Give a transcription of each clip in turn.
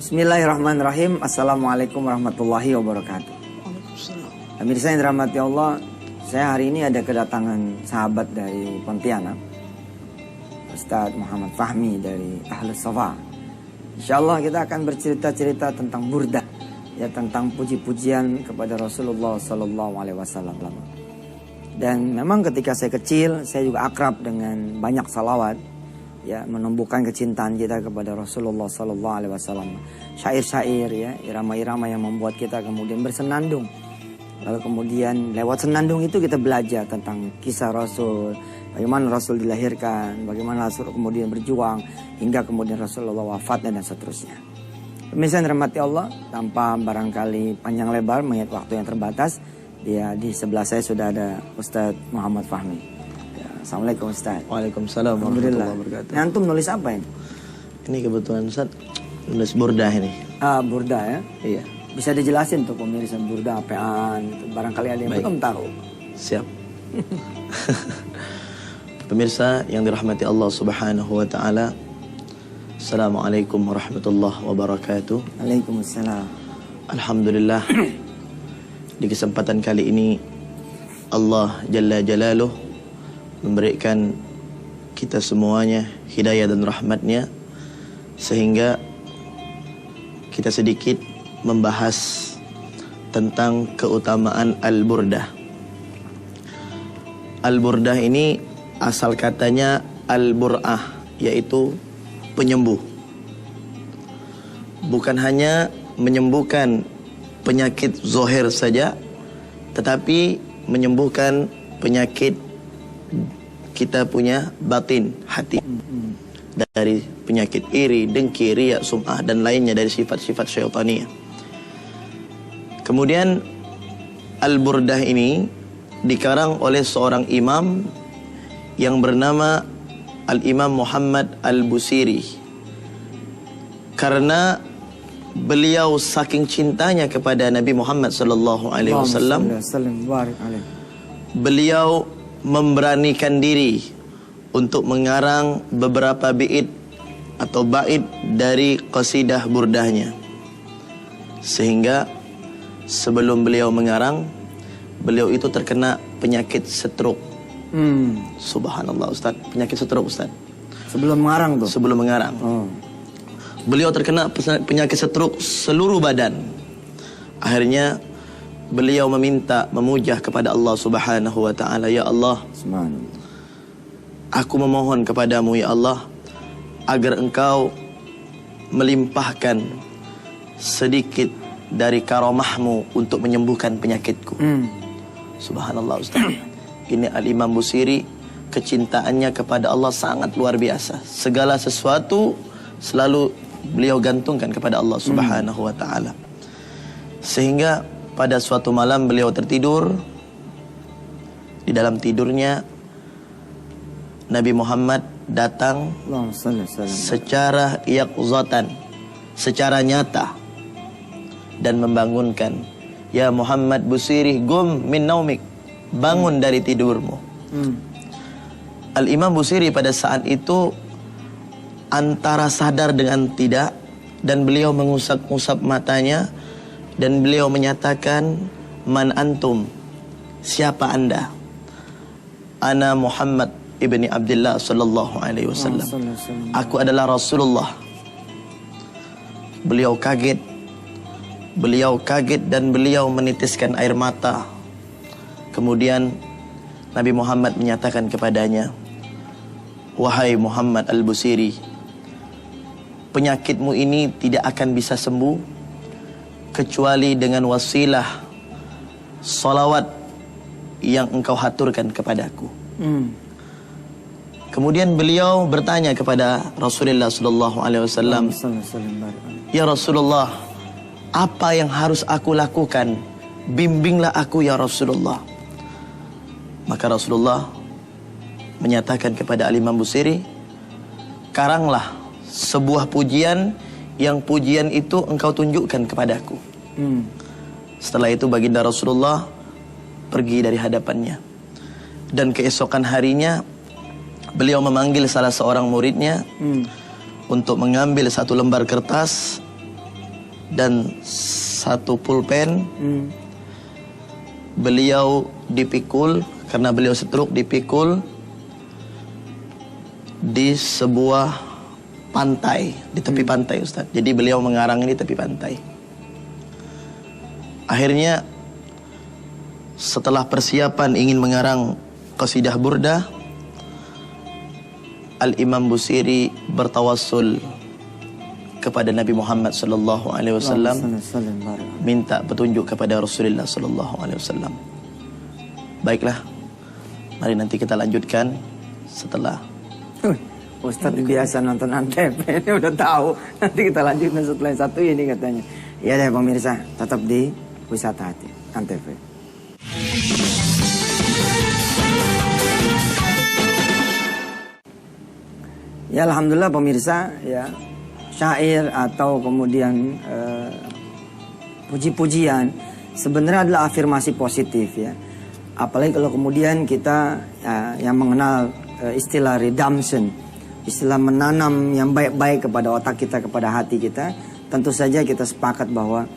Bismillahirrahmanirrahim. Assalamualaikum warahmatullahi wabarakatuh. Pemirsa yang dirahmati Allah, saya hari ini ada kedatangan sahabat dari Pontianak, Ustadz Muhammad Fahmi dari Ahlus Safa. Insyaallah kita akan bercerita-cerita tentang burdah, ya, tentang puji-pujian kepada Rasulullah Sallallahu Alaihi Wasallam. Dan memang ketika saya kecil, saya juga akrab dengan banyak salawat, ya, menumbuhkan kecintaan kita kepada Rasulullah Sallallahu Alaihi Wasallam. Syair-syair, ya, irama-irama yang membuat kita kemudian bersenandung. Lalu kemudian lewat senandung itu kita belajar tentang kisah Rasul, bagaimana Rasul dilahirkan, bagaimana Rasul kemudian berjuang, hingga kemudian Rasulullah wafat dan seterusnya. Pemirsa yang dirahmati Allah, tanpa barangkali panjang lebar mengingat waktu yang terbatas, dia di sebelah saya sudah ada Ustadz Muhammad Fahmi. Ya, Assalamualaikum Ustadz. Waalaikumsalam warahmatullahi wabarakatuh. Antum nulis apa ini? Ini kebetulan Ustadz nulis burdah ini. Burdah, ya? Iya. Bisa dijelasin tuh pemirsa burdah apaan gitu. Barangkali ada yang belum tahu. Siap. Pemirsa yang dirahmati Allah Subhanahu wa taala. Assalamualaikum warahmatullahi wabarakatuh. Waalaikumsalam. Alhamdulillah. Di kesempatan kali ini Allah Jalla Jalaluh memberikan kita semuanya hidayah dan rahmatnya, sehingga kita sedikit membahas tentang keutamaan Al-Burdah. Al-Burdah ini asal katanya Al-Bur'ah, yaitu penyembuh. Bukan hanya menyembuhkan penyakit zohir saja, tetapi menyembuhkan penyakit kita punya batin, hati, dari penyakit iri, dengki, riya, sum'ah, dan lainnya dari sifat-sifat syaitaniyah. Kemudian Al-Burdah ini dikarang oleh seorang imam yang bernama Al-Imam Muhammad Al-Busiri, karena beliau saking cintanya kepada Nabi Muhammad sallallahu alaihi wasallam, beliau memberanikan diri untuk mengarang beberapa bait atau bait dari qasidah burdahnya. Sehingga sebelum beliau mengarang, beliau itu terkena penyakit stroke. Subhanallah Ustaz, penyakit stroke Ustaz. Sebelum mengarang tuh? Sebelum mengarang. Beliau terkena penyakit stroke seluruh badan. Akhirnya beliau memujah kepada Allah Subhanahu wa taala, ya Allah, aku memohon kepadamu ya Allah agar engkau melimpahkan sedikit dari karomahmu untuk menyembuhkan penyakitku. Subhanallah Ustaz. Ini Al-Imam Busiri, kecintaannya kepada Allah sangat luar biasa. Segala sesuatu selalu beliau gantungkan kepada Allah Subhanahu wa taala. Sehingga pada suatu malam beliau tertidur. Di dalam tidurnya Nabi Muhammad datang secara yaqzatan, secara nyata, dan membangunkan, ya Muhammad Busiri, gum min naumik, bangun dari tidurmu. Al-Imam Busiri pada saat itu antara sadar dengan tidak, dan beliau mengusap-usap matanya, dan beliau menyatakan, man antum, siapa anda? Ana Muhammad ibni Abdullah sallallahu alaihi wasallam. Aku adalah Rasulullah. Beliau kaget dan beliau menitiskan air mata. Kemudian Nabi Muhammad menyatakan kepadanya, wahai Muhammad Al-Busiri, penyakitmu ini tidak akan bisa sembuh kecuali dengan wasilah salawat yang engkau haturkan kepadaku. Kemudian beliau bertanya kepada Rasulullah sallallahu alaihi wasallam, ya Rasulullah, apa yang harus aku lakukan? Bimbinglah aku ya Rasulullah. Maka Rasulullah menyatakan kepada Al-Imam Busiri, karanglah sebuah pujian yang pujian itu engkau tunjukkan kepadaku. Setelah itu baginda Rasulullah pergi dari hadapannya. Dan keesokan harinya beliau memanggil salah seorang muridnya untuk mengambil satu lembar kertas dan satu pulpen. Beliau dipikul, karena beliau stroke, dipikul di sebuah pantai, di tepi pantai Ustaz. Jadi beliau mengarang ini tepi pantai. Akhirnya setelah persiapan ingin mengarang qasidah burdah, Al-Imam Busiri bertawassul kepada Nabi Muhammad sallallahu alaihi wasallam, minta petunjuk kepada Rasulullah sallallahu alaihi wasallam. Baiklah, mari nanti kita lanjutkan setelah. Ustadz biasa nonton Antv, ini udah tahu. Nanti kita lanjutkan setelah yang satu ini katanya. Ya deh pemirsa, tetap di Wisata Hati Antv. Ya alhamdulillah pemirsa, ya syair atau kemudian puji-pujian sebenarnya adalah afirmasi positif ya. Apalagi kalau kemudian kita yang mengenal istilah redemption, istilah menanam yang baik-baik kepada otak kita, kepada hati kita, tentu saja kita sepakat bahwa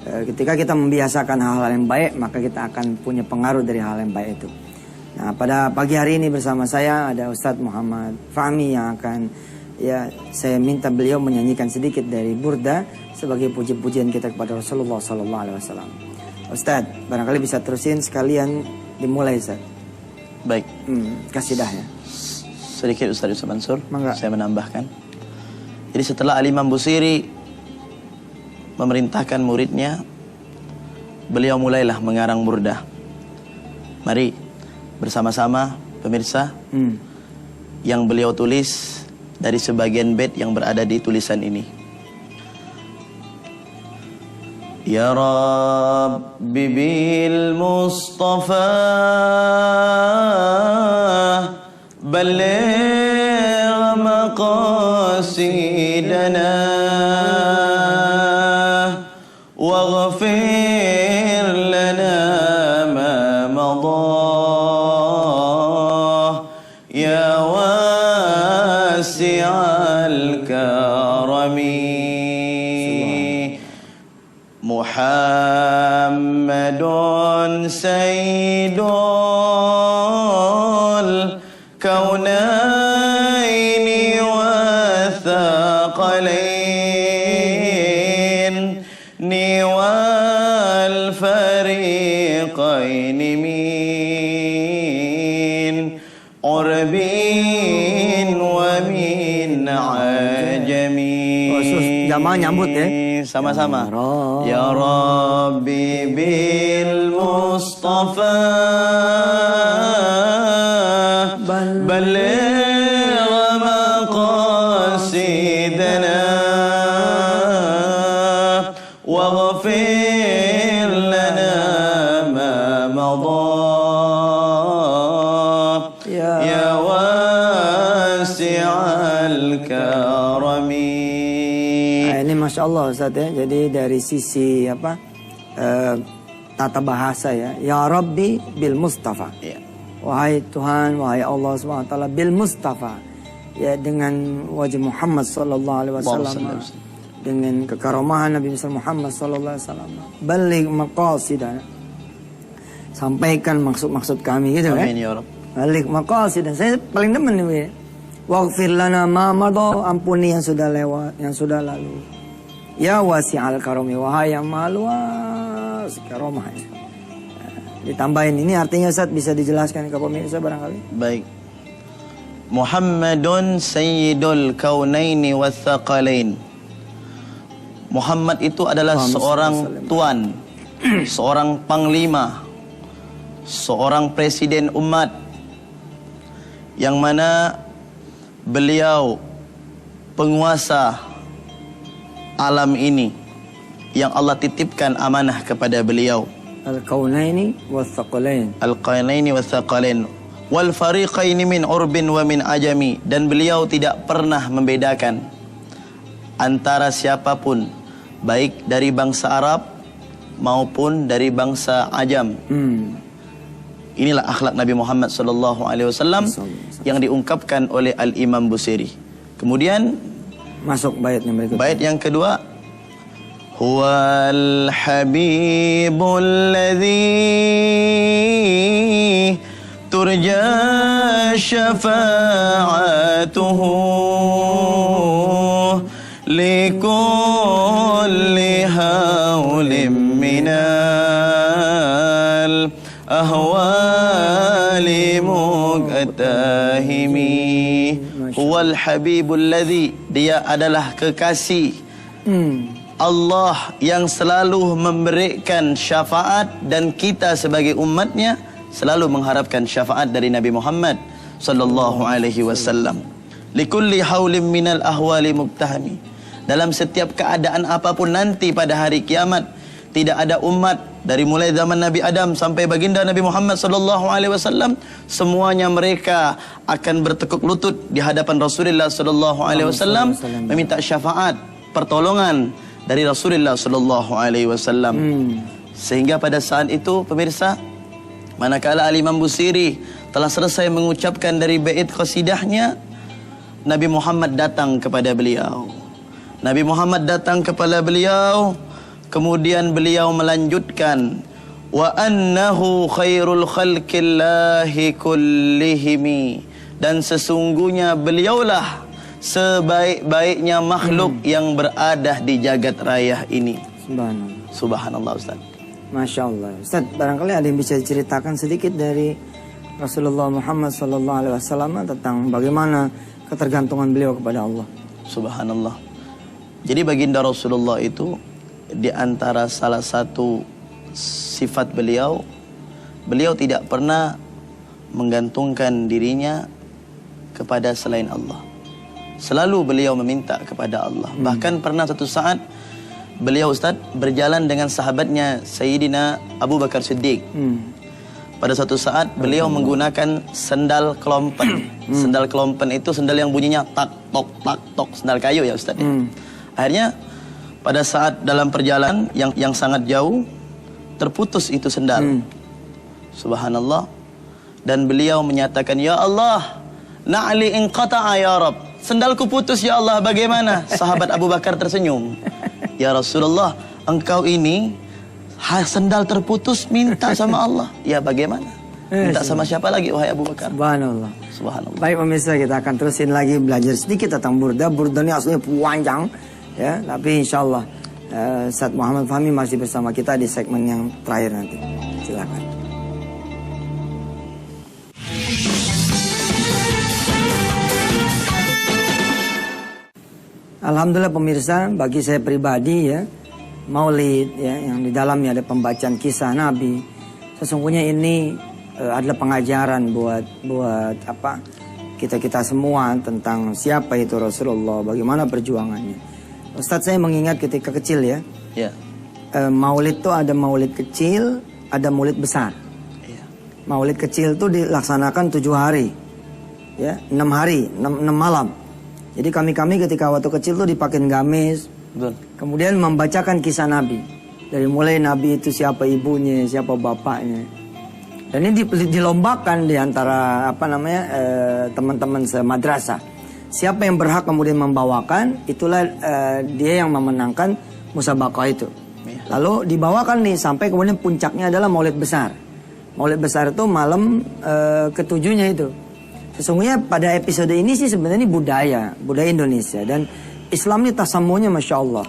ketika kita membiasakan hal-hal yang baik, maka kita akan punya pengaruh dari hal yang baik itu. Nah, pada pagi hari ini bersama saya ada Ustadz Muhammad Fahmi yang akan, ya, saya minta beliau menyanyikan sedikit dari Burda sebagai puji-pujian kita kepada Rasulullah Sallallahu Alaihi Wasallam. Ustadz, barangkali bisa terusin sekalian dimulai, Ustadz. Baik. Kasidahnya. Sedikit Ustaz Yusuf Mansur, Mangga. saya menambahkan. Jadi setelah Al-Imam Busiri memerintahkan muridnya, beliau mulailah mengarang burdah. Mari bersama-sama pemirsa yang beliau tulis dari sebagian bait yang berada di tulisan ini. Ya Rabbi bil Mustafa balligh maqasidana waghfir lana ma madah ya wasi'al karami Muhammadun sayyidul kaunaini wa thaqalain ni wal fariqain min urbin wa min ajami. Jamaah nyambut ya. Sama-sama. Ya Rabbi bil Mustafa balligh maqasidana waghfir lana ma madah ya wasi'al karami. Ini Masya Allah Ustaz ya. Jadi dari sisi apa tata bahasa ya. Ya Rabbi bil Mustafa. Ya. Wahai Tuhan, wahai Allah SWT bil Mustafa. Ya dengan wajah Muhammad sallallahu alaihi wasallam. Dengan kekaromahan Nabi Muhammad sallallahu alaihi wasallam. Baligh maqasidana. Sampaikan maksud-maksud kami gitu kan. Amin ya Rabb. Baligh maqasidana. Saya paling demen nih. Waghfir lana ma madha, ampuni yang sudah lewat, yang sudah lalu. Ya wasi'al karami, wahai yang maha luas karomah. Ditambahin ini artinya Ustaz, bisa dijelaskan ke pemirsa barangkali? Baik. Muhammadun sayyidul kaunaini wathaqalain. Muhammad itu adalah seorang tuan, seorang panglima, seorang presiden umat, yang mana beliau penguasa alam ini yang Allah titipkan amanah kepada beliau. Al-kaunaini wathaqalain. Al-kaunaini wathaqalain wal fariqaini min urbin wa min ajami, dan beliau tidak pernah membedakan antara siapapun, baik dari bangsa Arab maupun dari bangsa Ajam. Inilah akhlak Nabi Muhammad sallallahu alaihi wasallam yang diungkapkan oleh Al-Imam Busiri. Kemudian masuk baitnya berikutnya. bait yang kedua, Huwal habibul ladzi turja syafa'atuhu likulli hawlim minal ahwali muqtahimi. Huwal habibul ladzi, dia adalah kekasih Allah yang selalu memberikan syafaat, dan kita sebagai umatnya selalu mengharapkan syafaat dari Nabi Muhammad sallallahu alaihi wasallam. Likulli haulim minal ahwali muqtahami. Dalam setiap keadaan apapun nanti pada hari kiamat, tidak ada umat dari mulai zaman Nabi Adam sampai baginda Nabi Muhammad sallallahu alaihi wasallam, semuanya mereka akan bertekuk lutut di hadapan Rasulullah sallallahu alaihi wasallam meminta syafaat, pertolongan dari Rasulullah sallallahu alaihi wasallam. Sehingga pada saat itu pemirsa, manakala Al-Imam Busiri telah selesai mengucapkan dari bait qasidahnya, Nabi Muhammad datang kepada beliau. Nabi Muhammad datang kepada beliau, kemudian beliau melanjutkan, wa annahu khairul khalqillahi kullihimi, dan sesungguhnya beliaulah sebaik-baiknya makhluk yang berada di jagat raya ini. Subhanallah. Subhanallah Ustaz. Masya Allah. Ustaz, barangkali ada yang bisa diceritakan sedikit dari Rasulullah Muhammad SAW tentang bagaimana ketergantungan beliau kepada Allah. Subhanallah. Jadi baginda Rasulullah itu, di antara salah satu sifat beliau, beliau tidak pernah menggantungkan dirinya kepada selain Allah. Selalu beliau meminta kepada Allah. Bahkan pernah satu saat beliau Ustaz berjalan dengan sahabatnya Sayyidina Abu Bakar Siddiq. Pada satu saat beliau menggunakan sendal kelompen. Sendal kelompen itu sendal yang bunyinya tak tok, sendal kayu ya Ustaz. Akhirnya pada saat dalam perjalanan yang sangat jauh, terputus itu sendal. Subhanallah. Dan beliau menyatakan, ya Allah, na'li inqata'a ya Rabb. Sendalku putus ya Allah, bagaimana? Sahabat Abu Bakar tersenyum. Ya Rasulullah, engkau ini sendal terputus minta sama Allah. Ya bagaimana? Minta sama siapa lagi wahai Abu Bakar? Subhanallah. Subhanallah. Baik pemirsa, kita akan terusin lagi belajar sedikit tentang burda. Burda ini aslinya panjang, ya. Tapi insya Allah Ustaz Muhammad Fahmi masih bersama kita di segmen yang terakhir nanti. Silakan. Alhamdulillah pemirsa, bagi saya pribadi ya, Maulid ya, yang di dalamnya ada pembacaan kisah Nabi, sesungguhnya ini adalah pengajaran buat apa kita semua tentang siapa itu Rasulullah, bagaimana perjuangannya. Ustadz, saya mengingat ketika kecil ya, Maulid itu ada Maulid kecil, ada Maulid besar. Maulid kecil itu dilaksanakan 7 hari, ya, 6 hari, 6 malam. Jadi kami ketika waktu kecil tuh dipakein gamis, kemudian membacakan kisah Nabi. Dari mulai Nabi itu siapa ibunya, siapa bapaknya. Dan ini dilombakan di antara teman-teman semadrasah. Siapa yang berhak kemudian membawakan, itulah dia yang memenangkan musabaqah itu. Lalu dibawakan nih sampai kemudian puncaknya adalah Maulid besar. Maulid besar itu malam ke-7-nya itu. Sesungguhnya pada episode ini sih sebenarnya budaya Indonesia, dan Islam ini tasamunya Masya Allah.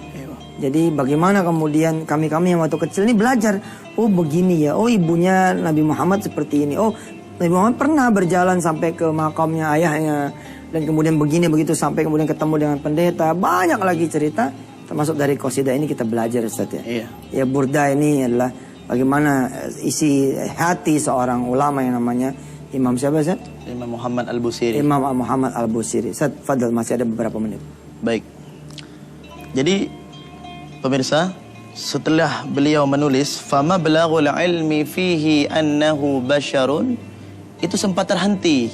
Jadi bagaimana kemudian kami yang waktu kecil ini belajar, oh begini ya, oh ibunya Nabi Muhammad seperti ini, oh Nabi Muhammad pernah berjalan sampai ke makamnya ayahnya, dan kemudian begini begitu sampai kemudian ketemu dengan pendeta. Banyak lagi cerita, termasuk dari qasidah ini kita belajar Ustaz ya. Ya burda ini adalah bagaimana isi hati seorang ulama yang namanya Imam siapa Ustaz? Imam Muhammad Al-Busiri. Imam Muhammad Al-Busiri. Ustaz, fadal, masih ada beberapa menit. Baik. Jadi pemirsa, setelah beliau menulis fama balaghul ilmi fihi annahu basyarun, itu sempat terhenti.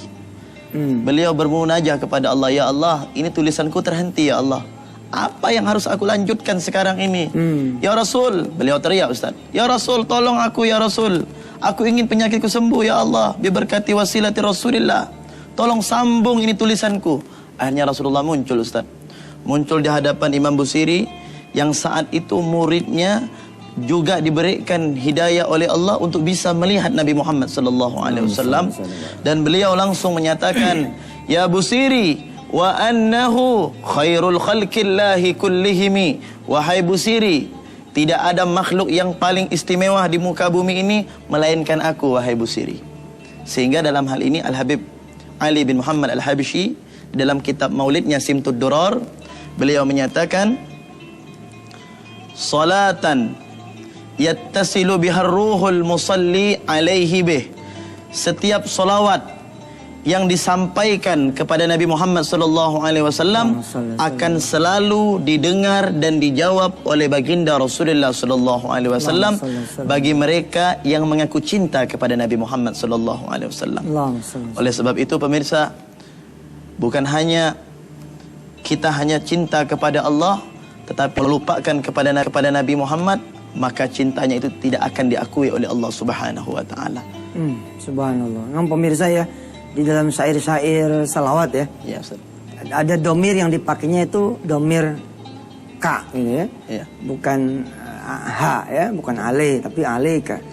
Beliau bermunajah kepada Allah, ya Allah, ini tulisanku terhenti ya Allah. Apa yang harus aku lanjutkan sekarang ini? Ya Rasul, beliau teriak Ustaz. Ya Rasul, tolong aku ya Rasul. Aku ingin penyakitku sembuh ya Allah. Biberkati wasilati Rasulillah. Tolong sambung ini tulisanku. Akhirnya Rasulullah muncul Ustaz. Muncul di hadapan Imam Busiri. yang saat itu muridnya juga diberikan hidayah oleh Allah untuk bisa melihat Nabi Muhammad sallallahu alaihi wasallam, dan beliau langsung menyatakan, ya Busiri, wa annahu khairul khalqillahi kullihimi, wahai Busiri, tidak ada makhluk yang paling istimewa di muka bumi ini melainkan aku, wahai Busiri. Sehingga dalam hal ini Al-Habib Ali bin Muhammad Al-Habsyi dalam kitab maulidnya Simtud Durar, beliau menyatakan, salatan yattasilu bihar ruhul musalli alaihi bih. Setiap solawat yang disampaikan kepada Nabi Muhammad sallallahu alaihi wasallam akan selalu didengar dan dijawab oleh baginda Rasulullah sallallahu alaihi wasallam bagi mereka yang mengaku cinta kepada Nabi Muhammad sallallahu alaihi wasallam. Oleh sebab itu pemirsa, bukan hanya kita hanya cinta kepada Allah, tetapi melupakan kepada Nabi Muhammad, maka cintanya itu tidak akan diakui oleh Allah Subhanahu wa taala. Subhanallah. Memang pemirsa ya, di dalam syair-syair salawat ya. Ya, Ustaz. Ada domir yang dipakainya itu domir ka gitu ya. Ya. Bukan ha ya, bukan ale tapi alaika.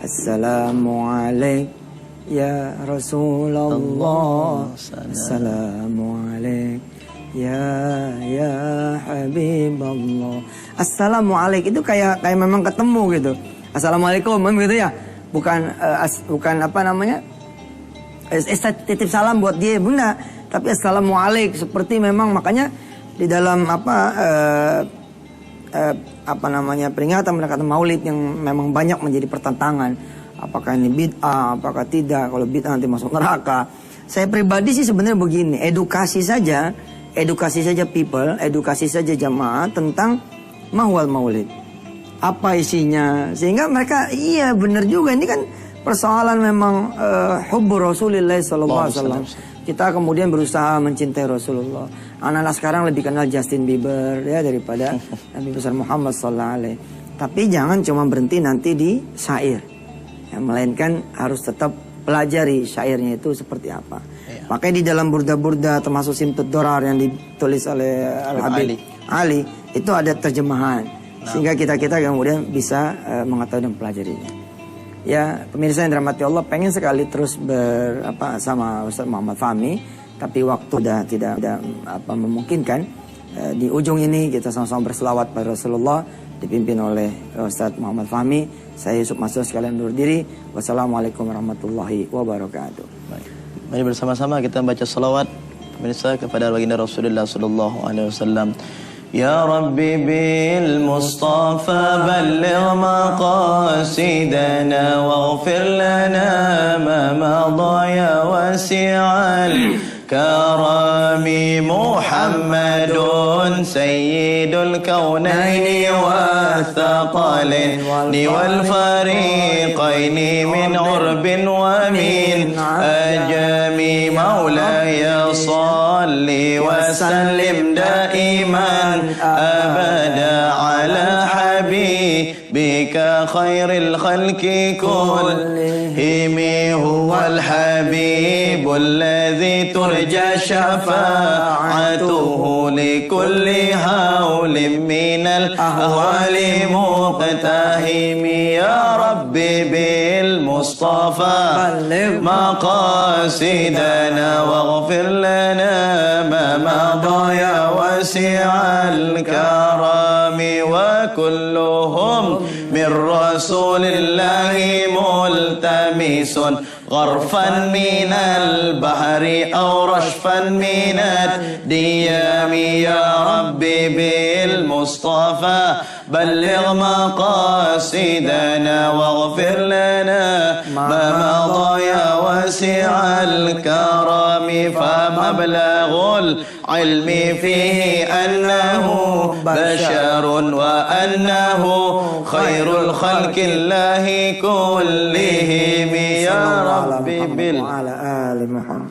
Assalamualaikum ya Rasulullah. Assalamualaikum ya Habiballah. Assalamualaikum itu kayak memang ketemu gitu. Assalamualaikum gitu ya. Bukan apa namanya? Titip salam buat dia bunda, tapi assalamualaikum seperti memang, makanya di dalam apa namanya peringatan Maulid yang memang banyak menjadi pertentangan. Apakah ini bid'ah, apakah tidak? Kalau bid'ah nanti masuk neraka. Saya pribadi sih sebenarnya begini, edukasi saja people, edukasi saja jamaah tentang mahwal maulid. Apa isinya? Sehingga mereka, iya benar juga, ini kan persoalan memang hubbu Rasulullah sallallahu alaihi wasallam. Kita kemudian berusaha mencintai Rasulullah. Anak-anak sekarang lebih kenal Justin Bieber ya daripada Nabi besar Muhammad sallallahu alaihi. Tapi jangan cuma berhenti nanti di syair. Ya, melainkan harus tetap pelajari syairnya itu seperti apa. Makanya di dalam burda-burda termasuk Simtud Durar yang ditulis oleh Al-Habib Ali itu ada terjemahan, sehingga kita kemudian bisa mengetahui dan pelajarinya. Ya pemirsa yang dirahmati Allah, pengen sekali terus sama Ustaz Muhammad Fahmi, tapi waktu sudah tidak memungkinkan. Di ujung ini kita sama-sama berselawat pada Rasulullah dipimpin oleh Ustaz Muhammad Fahmi. Saya Yusuf Masud sekalian undur diri. Wassalamualaikum warahmatullahi wabarakatuh. Baik. Mari bersama-sama kita baca salawat pemirsa kepada baginda Rasulullah sallallahu alaihi wasallam. Ya Rabbi bil Mustafa balligh maqasidana waghfir lana ma madha ya wasi'al karami Muhammadun sayyidul kaunaini wathaqalaini wal fariqaini min urbin wa min ajami maulaya salli wa sallim daiman abada ala habibika khairil khalqi kullihim huwal habibul ladzi turja syafa'atuhu likulli hawlin minal ahwali muqtahimi ya rabbi bil mustafa balligh maqasidana waghfir lana ma madha ya wasi'al karami wa kulluhum min rasulillahi multamisun gharfan minal bahri aw rashfan minad diyami ya rabbi bil mustafa balligh maqasidana waghfir lana ma madha ya wasi'al karami fa mablaghul ilmi fihi annahu basharun wa annahu khairul khalqillahi kullihim ya rabbi bil ala ali Muhammad.